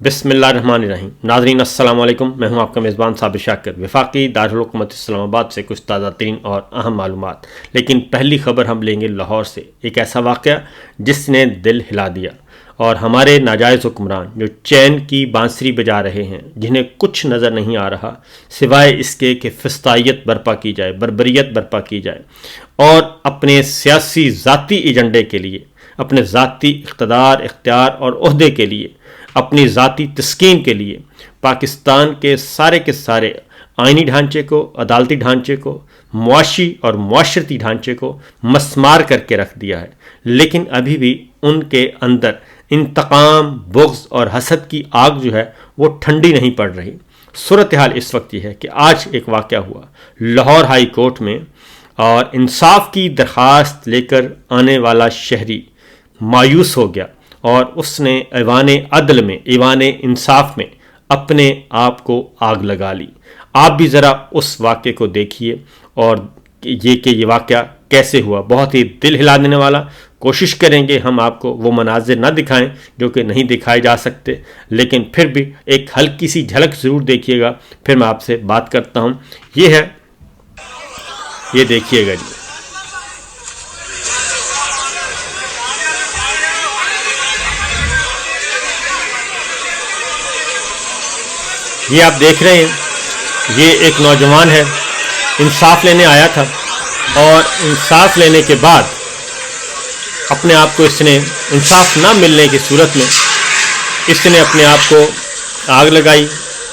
बिस्मिल्लाहिर्रहमानिर्रहीम। नाज़रीन अस्सलाम वालेकुम, मैं हूं आपका मेज़बान साबिर शाकिर। वफाकी दारुल हुकूमत इस्लामाबाद से कुछ ताज़ा तरीन और अहम मालूमात। लेकिन पहली खबर हम लेंगे लाहौर से। एक ऐसा वाक़या जिसने दिल हिला दिया और हमारे नाजायज़ हुक्मरान जो चैन की बांसुरी बजा रहे हैं, जिन्हें कुछ नज़र नहीं आ रहा सिवाय इसके कि फिस्तायत बर्पा की जाए, बर्बरियत बर्पा की जाए और अपने सियासी ज़ाती एजेंडे के लिए, अपने ज़ाती इक़्तिदार, इख्तियार और ओहदे के लिए, अपनी ज़ाती तस्कीन के लिए पाकिस्तान के सारे आइनी ढांचे को, अदालती ढांचे को, मुआशी और मुआशरती ढांचे को मसमार करके रख दिया है। लेकिन अभी भी उनके अंदर इंतकाम, बुग़्ज़ और हसद की आग जो है वो ठंडी नहीं पड़ रही। सूरत हाल इस वक्त ये है कि आज एक वाक़या हुआ लाहौर हाई कोर्ट में, और इंसाफ की दरख्वास्त लेकर आने वाला शहरी मायूस हो गया और उसने ऐवान अदल में, ऐवान इंसाफ में अपने आप को आग लगा ली। आप भी ज़रा उस वाक़े को देखिए और ये वाक़या कैसे हुआ। बहुत ही दिल हिला देने वाला। कोशिश करेंगे हम आपको वो मनाजिर ना दिखाएं जो कि नहीं दिखाए जा सकते, लेकिन फिर भी एक हल्की सी झलक ज़रूर देखिएगा, फिर मैं आपसे बात करता हूँ। ये है, ये देखिएगा जी। ये आप देख रहे हैं, ये एक नौजवान है, इंसाफ लेने आया था और इंसाफ लेने के बाद अपने आप को इसने, इंसाफ ना मिलने की सूरत में इसने अपने आप को आग लगाई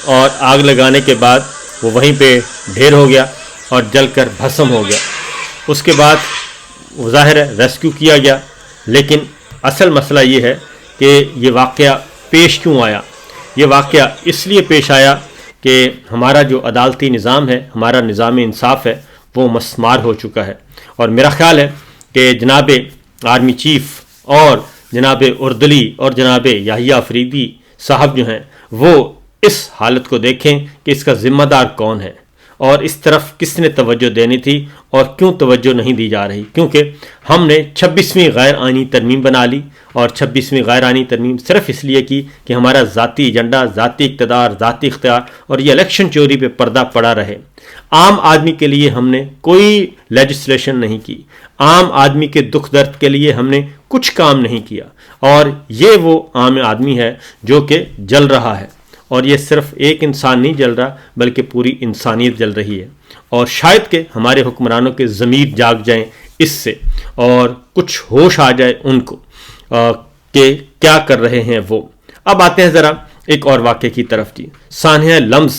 और आग लगाने के बाद वो वहीं पे ढेर हो गया और जलकर भस्म हो गया। उसके बाद वो ज़ाहिर है रेस्क्यू किया गया। लेकिन असल मसला ये है कि ये वाक़या पेश क्यों आया। ये वाक़या इसलिए पेश आया कि हमारा जो अदालती निज़ाम है, हमारा निज़ाम इंसाफ है, वो मस्मार हो चुका है। और मेरा ख़्याल है कि जनाब आर्मी चीफ़ और जनाब उर्दली और जनाब याहिया अफरीदी साहब जो हैं वो इस हालत को देखें कि इसका ज़िम्मेदार कौन है और इस तरफ किसने तवज्जो देनी थी और क्यों तवज्जो नहीं दी जा रही। क्योंकि हमने 26वीं गैर आइनी तरमीम बना ली और 26वीं गैर आइनी तरमीम सिर्फ इसलिए की कि हमारा ज़ाती एजेंडा, ज़ाती इक़्तिदार, ज़ाती इख्तियार और ये इलेक्शन चोरी पे पर्दा पड़ा रहे। आम आदमी के लिए हमने कोई लेजिस्लेशन नहीं की, आम आदमी के दुख दर्द के लिए हमने कुछ काम नहीं किया, और ये वो आम आदमी है जो कि जल रहा है। और ये सिर्फ एक इंसान नहीं जल रहा बल्कि पूरी इंसानियत जल रही है। और शायद कि हमारे हुक्मरानों के ज़मीर जाग जाएं इससे और कुछ होश आ जाए उनको कि क्या कर रहे हैं वो। अब आते हैं ज़रा एक और वाक़े की तरफ जी। सानिया लम्ज़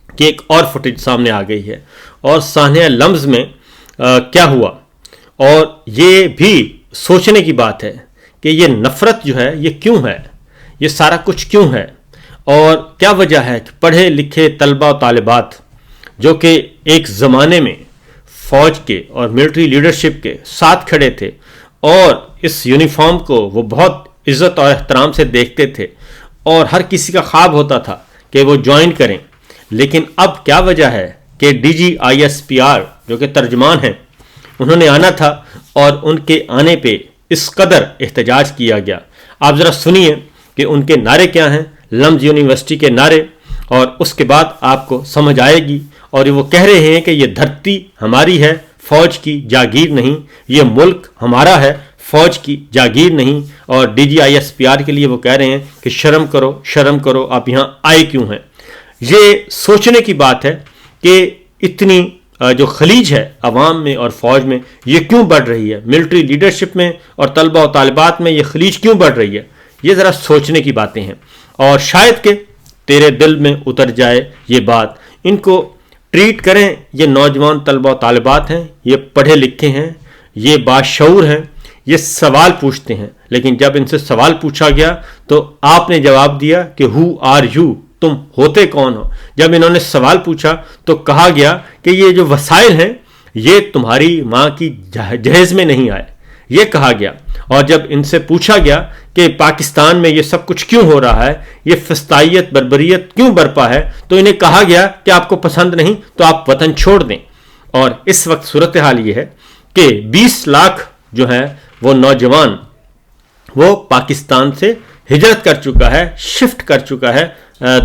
की एक और फुटेज सामने आ गई है और सानिया लम्ज़ में क्या हुआ, और ये भी सोचने की बात है कि ये नफ़रत जो है ये क्यों है, ये सारा कुछ क्यों है और क्या वजह है कि पढ़े लिखे तलबा और तालिबात जो कि एक ज़माने में फ़ौज के और मिलिट्री लीडरशिप के साथ खड़े थे और इस यूनिफॉर्म को वो बहुत इज़्ज़त और एहतराम से देखते थे और हर किसी का ख्वाब होता था कि वो ज्वाइन करें। लेकिन अब क्या वजह है कि DGISPR जो कि तर्जमान हैं, उन्होंने आना था और उनके आने पे इस कदर एहतजाज किया गया। आप ज़रा सुनिए कि उनके नारे क्या हैं, लम्ज़ यूनिवर्सिटी के नारे, और उसके बाद आपको समझ आएगी। और वो कह रहे हैं कि ये धरती हमारी है, फ़ौज की जागीर नहीं, ये मुल्क हमारा है, फ़ौज की जागीर नहीं। और DGISPR के लिए वो कह रहे हैं कि शर्म करो, शर्म करो, आप यहाँ आए क्यों हैं। ये सोचने की बात है कि इतनी जो खलीज है अवाम में और फ़ौज में, ये क्यों बढ़ रही है, मिलिट्री लीडरशिप में और तलबा और तालिबात में ये खलीज क्यों बढ़ रही है। ये ज़रा सोचने की बातें हैं और शायद कि तेरे दिल में उतर जाए ये बात। इनको ट्रीट करें, ये नौजवान तलबा और तालिबात हैं, ये पढ़े लिखे हैं, ये बाशऊर हैं, ये सवाल पूछते हैं। लेकिन जब इनसे सवाल पूछा गया तो आपने जवाब दिया कि हु आर यू, तुम होते कौन हो। जब इन्होंने सवाल पूछा तो कहा गया कि ये जो वसाइल हैं ये तुम्हारी माँ की जहेज़ में नहीं आए, ये कहा गया। और जब इनसे पूछा गया कि पाकिस्तान में ये सब कुछ क्यों हो रहा है, ये फिस्तायत, बर्बरियत क्यों बरपा है, तो इन्हें कहा गया कि आपको पसंद नहीं तो आप वतन छोड़ दें। और इस वक्त सूरत हाल ये है कि 20 लाख जो है वो नौजवान वो पाकिस्तान से ہجرت کر چکا ہے, شفٹ کر چکا ہے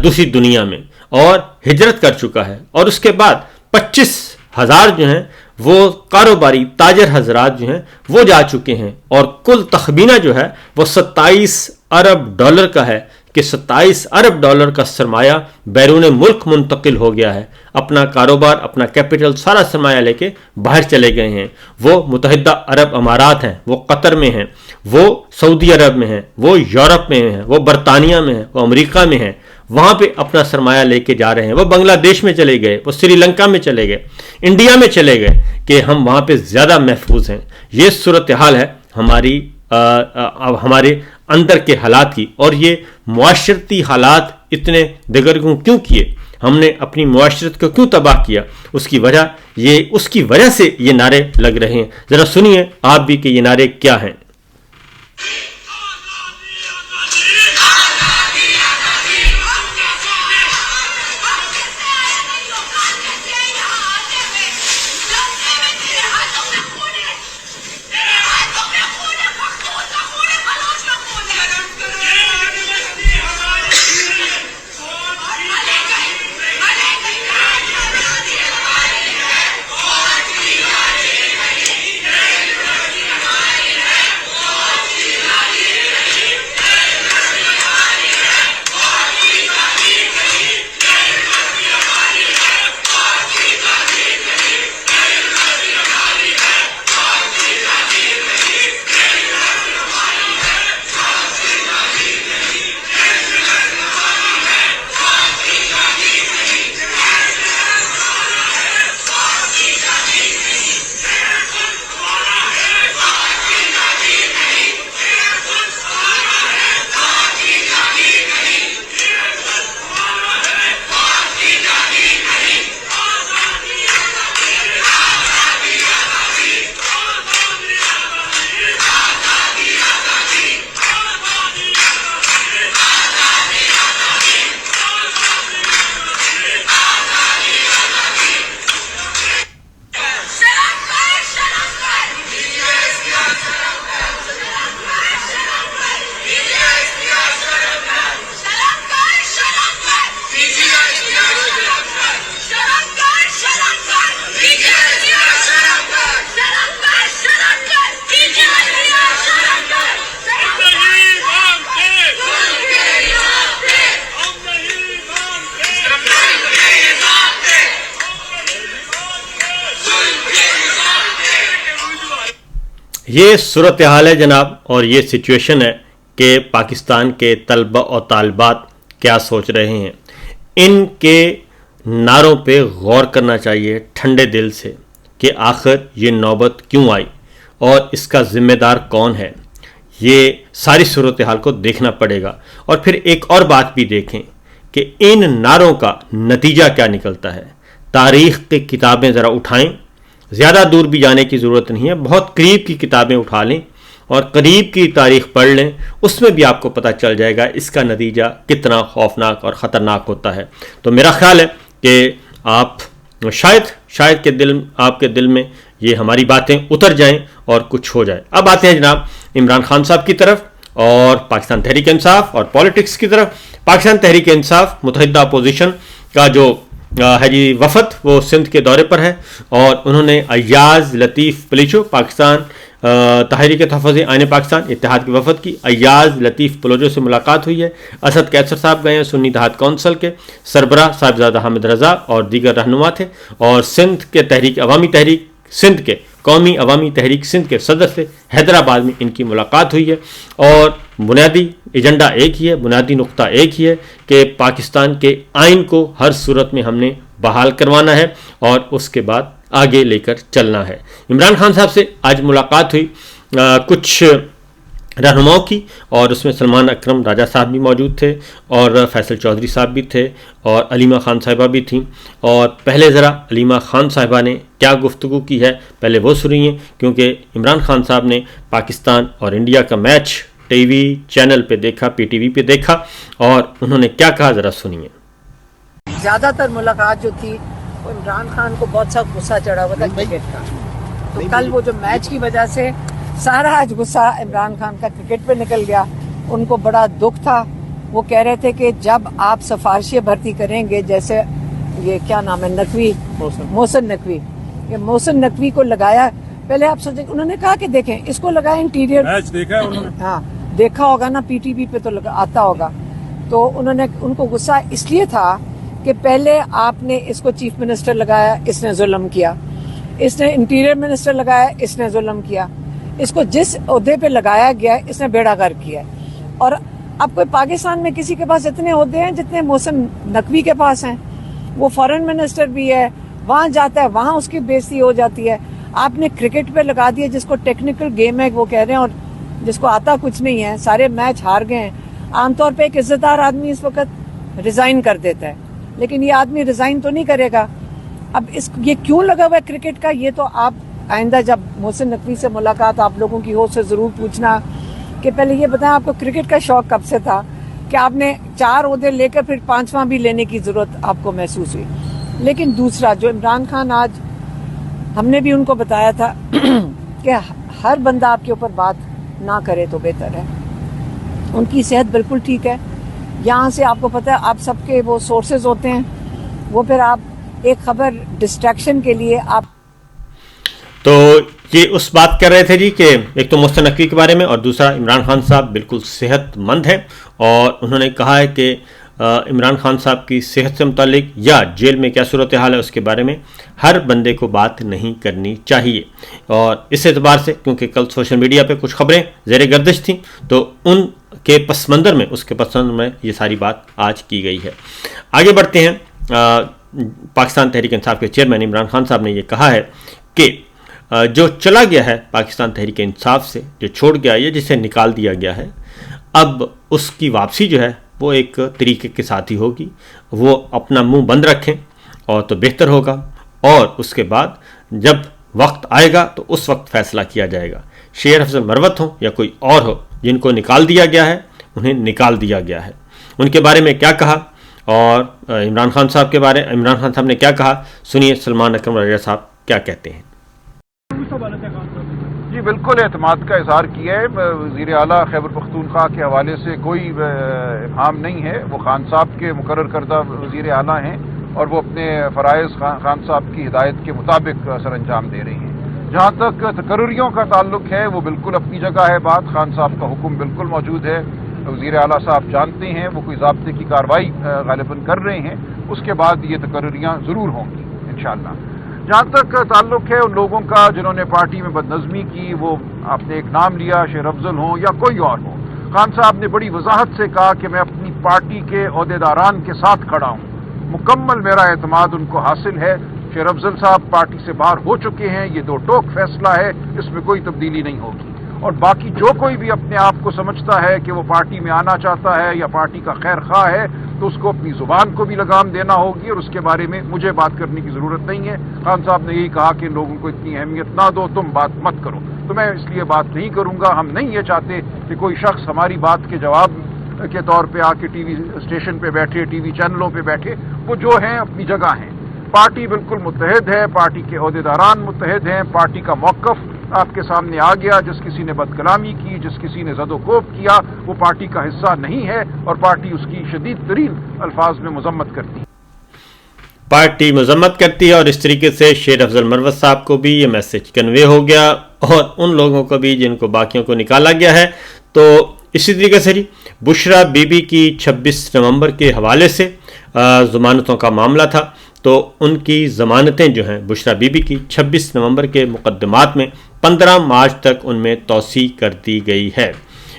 دوسری دنیا میں, اور ہجرت کر چکا ہے. اور اس کے بعد 25,000 جو ہیں وہ کاروباری تاجر حضرات جو ہیں وہ جا چکے ہیں, اور کل تخمینہ جو ہے وہ 27 ارب ڈالر کا ہے کہ 27 ارب ڈالر کا سرمایہ بیرون ملک منتقل ہو گیا ہے. اپنا کاروبار, اپنا کیپٹل, سارا سرمایہ لے کے باہر چلے گئے ہیں. وہ متحدہ عرب امارات ہیں, وہ قطر میں ہیں, وہ سعودی عرب میں ہیں, وہ یورپ میں ہیں, وہ برطانیہ میں ہیں, وہ امریکہ میں ہیں. وہاں پہ اپنا سرمایہ لے کے جا رہے ہیں. وہ بنگلہ دیش میں چلے گئے, وہ سری لنکا میں چلے گئے, انڈیا میں چلے گئے کہ ہم وہاں پہ زیادہ محفوظ ہیں. یہ صورتحال ہے ہمارے اندر کے حالات کی. اور یہ معاشرتی حالات اتنے دگرگوں کیوں کیے, ہم نے اپنی معاشرت کو کیوں تباہ کیا, اس کی وجہ سے یہ نعرے لگ رہے ہیں. ذرا سنیے آپ بھی کہ یہ نعرے کیا ہیں. یہ صورتحال ہے جناب, اور یہ سچویشن ہے کہ پاکستان کے طلبہ اور طالبات کیا سوچ رہے ہیں. ان کے نعروں پہ غور کرنا چاہیے ٹھنڈے دل سے کہ آخر یہ نوبت کیوں آئی اور اس کا ذمہ دار کون ہے. یہ ساری صورتحال کو دیکھنا پڑے گا. اور پھر ایک اور بات بھی دیکھیں کہ ان نعروں کا نتیجہ کیا نکلتا ہے. تاریخ کی کتابیں ذرا اٹھائیں, زیادہ دور بھی جانے کی ضرورت نہیں ہے, بہت قریب کی کتابیں اٹھا لیں اور قریب کی تاریخ پڑھ لیں. اس میں بھی آپ کو پتہ چل جائے گا اس کا نتیجہ کتنا خوفناک اور خطرناک ہوتا ہے. تو میرا خیال ہے کہ آپ شاید کہ آپ کے دل میں یہ ہماری باتیں اتر جائیں اور کچھ ہو جائے. اب آتے ہیں جناب عمران خان صاحب کی طرف اور پاکستان تحریک انصاف اور پالیٹکس کی طرف. پاکستان تحریک انصاف متحدہ اپوزیشن کا جو ہے جی وفد, وہ سندھ کے دورے پر ہے, اور انہوں نے ایاز لطیف پلیچو, پاکستان تحریک تحفظ آئین پاکستان اتحاد کے وفد کی ایاز لطیف پلوجو سے ملاقات ہوئی ہے. اسد کیسر صاحب گئے ہیں, سنی اتحاد کونسل کے سربراہ صاحبزادہ حامد رضا اور دیگر رہنما تھے, اور سندھ کے عوامی تحریک سندھ کے قومی عوامی تحریک سندھ کے صدر سے حیدرآباد میں ان کی ملاقات ہوئی ہے. اور بنیادی ایجنڈا ایک ہی ہے, بنیادی نقطہ ایک ہی ہے کہ پاکستان کے آئین کو ہر صورت میں ہم نے بحال کروانا ہے اور اس کے بعد آگے لے کر چلنا ہے. عمران خان صاحب سے آج ملاقات ہوئی کچھ رہنماؤں کی, اور اس میں سلمان اکرم راجہ صاحب بھی موجود تھے اور فیصل چودھری صاحب بھی تھے اور علیمہ خان صاحبہ بھی تھیں. اور پہلے ذرا علیمہ خان صاحبہ نے کیا گفتگو کی ہے پہلے وہ سنیے, کیونکہ عمران خان صاحب نے پاکستان اور انڈیا کا میچ ٹی وی چینل پہ دیکھا, پی ٹی وی پہ دیکھا, اور انہوں نے کیا کہا ذرا سنیے. زیادہ تر ملاقات جو تھی وہ عمران خان کو بہت سا غصہ چڑھا ہوا تھا کرکٹ کا, تو کل وہ جو میچ کی وجہ سے سارا آج غصہ عمران خان کا کرکٹ پہ نکل گیا. उनको बड़ा दुख था। वो कह रहे थे कि जब आप सिफारिशें भर्ती करेंगे, जैसे ये क्या नाम है, नकवी, मोहसिन नकवी, ये मोहसिन नकवी को लगाया, पहले आप सोचें, उन्होंने कहा कि देखें इसको लगाया इंटीरियर, मैच देखा है उन्होंने? हाँ देखा होगा ना, पीटीवी पे तो आता होगा। तो उनको गुस्सा इसलिए था कि पहले आपने इसको चीफ मिनिस्टर लगाया, इसने जुल्म किया, इसने इंटीरियर मिनिस्टर लगाया, इसने जुल्म किया, इसको जिस ओहदे पे लगाया गया इसने बेड़ागर्क किया। और अब कोई पाकिस्तान में किसी के पास इतने ओहदे हैं जितने मोहसिन नकवी के पास हैं। वो फॉरेन मिनिस्टर भी है, वहां जाता है, वहां उसकी बेइज्जती हो जाती है। आपने क्रिकेट पे लगा दिया जिसको टेक्निकल गेम है वो कह रहे हैं, और जिसको आता कुछ नहीं है, सारे मैच हार गए हैं। आमतौर पे एक इज्जतदार आदमी इस वक्त रिजाइन कर देता है, लेकिन ये आदमी रिजाइन तो नहीं करेगा। अब ये क्यों लगा हुआ है क्रिकेट का, ये तो आप आइंदा जब मोहसिन नकवी से मुलाकात आप लोगों की हो से जरूर पूछना कि पहले ये बताएं आपको क्रिकेट का शौक कब से था कि आपने 4 ओहदे लेकर फिर 5वां भी लेने की जरूरत आपको महसूस हुई। लेकिन दूसरा, जो इमरान खान, आज हमने भी उनको बताया था कि हर बंदा आपके ऊपर बात ना करे तो बेहतर है। उनकी सेहत बिल्कुल ठीक है, यहाँ से आपको पता है आप सबके वो सोर्सेज होते हैं, वो फिर आप एक खबर डिस्ट्रैक्शन के लिए आप। तो ये उस बात कर रहे थे जी कि एक तो मोहसिन नकवी के बारे में, और दूसरा इमरान खान साहब बिल्कुल सेहतमंद हैं, और उन्होंने कहा है कि इमरान खान साहब की सेहत से मुतालिक या जेल में क्या सूरत हाल है उसके बारे में हर बंदे को बात नहीं करनी चाहिए। और इस एतबार से, क्योंकि कल सोशल मीडिया पे कुछ खबरें ज़ेर गर्दिश थीं, तो उनके पस मंज़र में, उसके पस मंज़र में ये सारी बात आज की गई है। आगे बढ़ते हैं। पाकिस्तान तहरीक इंसाफ के चेयरमैन इमरान खान साहब ने ये कहा है कि जो चला गया है पाकिस्तान तहरीक इंसाफ से, जो छोड़ गया है, जिसे निकाल दिया गया है, अब उसकी वापसी जो है वो एक तरीके के साथ ही होगी। वो अपना मुंह बंद रखें और तो बेहतर होगा, और उसके बाद जब वक्त आएगा तो उस वक्त फैसला किया जाएगा। शेर अफजल मरवत हो या कोई और हो, जिनको निकाल दिया गया है उन्हें निकाल दिया गया है। उनके बारे में क्या कहा, और इमरान खान साहब के बारे में इमरान खान साहब ने क्या कहा, सुनिए सलमान अकरम रजा साहब क्या कहते हैं। जी बिल्कुल एतमाद का इजहार किया है। वज़ीर आला खैबर पख्तूनख्वा के हवाले से कोई इब्हाम नहीं है। वो खान साहब के मुकर्रर करदा वज़ीर आला हैं और वो अपने फ़राइज़ खान साहब की हिदायत के मुताबिक सर अंजाम दे रही हैं। जहाँ तक तकर्रियों का ताल्लुक है वो बिल्कुल अपनी जगह है बात। खान साहब का हुक्म बिल्कुल मौजूद है, वज़ीर आला साहब जानते हैं, वो कोई ज़ाब्ते की कार्रवाई गालिबन कर रहे हैं। उसके बाद ये तकर्रियाँ ज़रूर होंगी इंशाअल्लाह। जहाँ तक ताल्लुक है उन लोगों का जिन्होंने पार्टी में बदनज़मी की, वो आपने एक नाम लिया, शेर अफजल हो या कोई और हो, खान साहब ने बड़ी वजाहत से कहा कि मैं अपनी पार्टी के ओहदेदारान के साथ खड़ा हूँ। मुकम्मल मेरा एतमाद उनको हासिल है। शेर अफजल साहब पार्टी से बाहर हो चुके हैं, ये 2 टोक फैसला है, इसमें कोई तब्दीली नहीं होगी। और बाकी जो कोई भी अपने आप को समझता है कि वो पार्टी में आना चाहता है या पार्टी का खैर खा है, तो उसको अपनी जुबान को भी लगाम देना होगी, और उसके बारे में मुझे बात करने की ज़रूरत नहीं है। खान साहब ने यही कहा कि इन लोगों को इतनी अहमियत ना दो, तुम बात मत करो, तो मैं इसलिए बात नहीं करूंगा। हम नहीं ये चाहते कि कोई शख्स हमारी बात के जवाब के तौर पे आके टीवी स्टेशन पे बैठे, टीवी चैनलों पे बैठे। वो जो हैं अपनी जगह हैं, पार्टी बिल्कुल मुत्तहिद है, पार्टी के ओहदेदारान मुत्तहिद हैं, पार्टी का मौक़िफ़ आपके सामने आ गया। जिस किसी ने बदकलामी की, जिस किसी ने ज़दोकोब किया, वो पार्टी का हिस्सा नहीं है, और पार्टी उसकी शदीद तरीन अल्फाज में मजम्मत करती है। पार्टी मजम्मत करती है, और इस तरीके से शेर अफजल मरवत साहब को भी ये मैसेज कन्वे हो गया, और उन लोगों को भी जिनको बाकियों को निकाला गया है। तो इसी तरीके से जी बुशरा बीबी की 26 नवंबर के हवाले से ज़मानतों का मामला था, तो उनकी ज़मानतें जो हैं बुशरा बीबी की 26 नवंबर के मुकदमात में 15 मार्च तक उनमें तौसी कर दी गई है।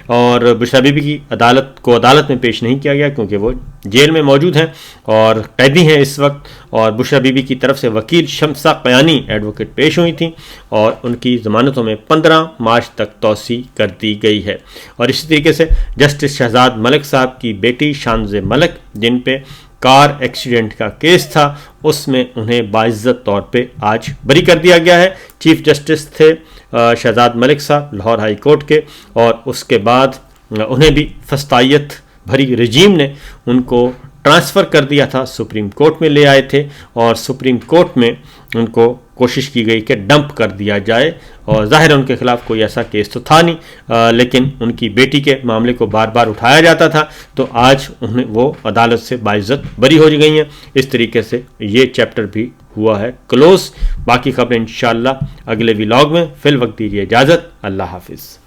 और बुशरा बीबी की अदालत में पेश नहीं किया गया क्योंकि वो जेल में मौजूद हैं और कैदी हैं इस वक्त। और बुशरा बीबी की तरफ से वकील शमसा क़यानी एडवोकेट पेश हुई थी, और उनकी ज़मानतों में 15 मार्च तक तौसी कर दी गई है। और इसी तरीके से जस्टिस शहजाद मलिक साहब की बेटी शानज़ मलिक, जिन पे कार एक्सीडेंट का केस था, उसमें उन्हें बाइज्जत तौर पे आज बरी कर दिया गया है। चीफ जस्टिस थे शहजाद मलिक साहब लाहौर हाई कोर्ट के, और उसके बाद उन्हें भी फस्तायत भरी रजीम ने उनको ट्रांसफ़र कर दिया था, सुप्रीम कोर्ट में ले आए थे, और सुप्रीम कोर्ट में उनको کوشش کی گئی کہ ڈمپ کر دیا جائے، اور ظاہر ان کے خلاف کوئی ایسا کیس تو تھا نہیں، لیکن ان کی بیٹی کے معاملے کو بار بار اٹھایا جاتا تھا، تو آج وہ عدالت سے باعزت بری ہو گئی ہیں۔ اس طریقے سے یہ چیپٹر بھی ہوا ہے کلوز۔ باقی خبریں انشاءاللہ اگلے ولاگ میں۔ فی الوقت دیجیے اجازت، اللہ حافظ۔